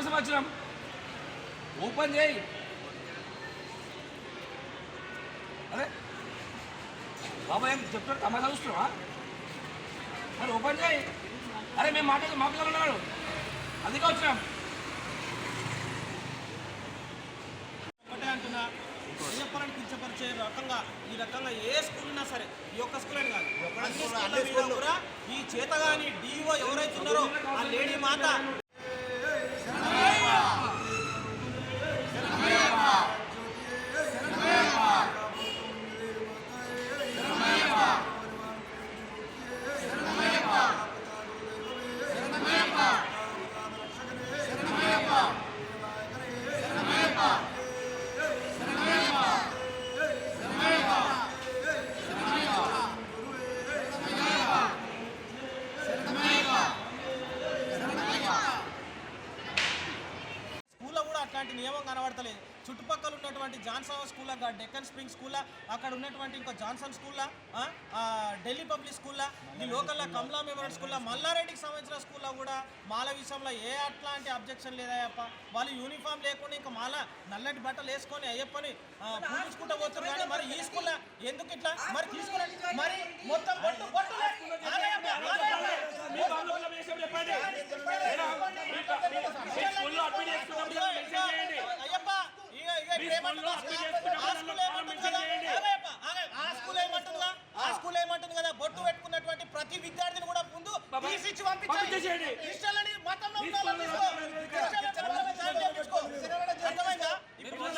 సంవత్సరం ఓపెన్ చేయి. అరే బాబా ఏం చెప్తాడు, తమాషా చూస్తున్నావా? మరి ఓపెన్ చేయి. అరే మేము మాట్లాడుతున్నాడు అందుకే వచ్చినాం. ఒకటే అంటున్నా, చెప్పాలని కించపరిచే రకంగా ఈ రకంగా ఏ స్కూల్ ఉన్నా సరే, ఈ ఒక్క స్కూల్ అని కాదు, అన్ని స్కూల్లో కూడా ఈ చేతగాని డిఓ ఎవరైతే ఉన్నారో ఆ లేడీ మాత అట్లాంటి నియమం కనబడతలేదు. చుట్టుపక్కల ఉన్నటువంటి Johnson school, Deccan spring school, అక్కడ ఉన్నటువంటి ఇంకో Johnson school, Delhi public school, ఈ లోకల్లో కమలా మెమోరియల్ స్కూల్, మల్లారెడ్డికి సంబంధించిన స్కూల్లో కూడా మాల విషయంలో ఏ అట్లాంటి అబ్జెక్షన్ లేదయ్యప్ప. వాళ్ళు యూనిఫామ్ లేకుండా ఇంకా మాల నల్లటి బట్టలు వేసుకొని అయ్యప్పని పూజించుకుంటూ పోతున్నారు. కానీ మరి ఈ స్కూల్లో ఎందుకు ఇట్లా మరి తీసుకురండి, మరి మొత్తం అయ్యప్ప ఆ స్కూల్ ఏమంటుంది కదా, బొట్టు పెట్టుకున్నటువంటి ప్రతి విద్యార్థిని కూడా ముందు తీసిచ్చి పంపించండి. క్రిస్టియన్లని మతంలో అర్థమైందా? ఇప్పుడు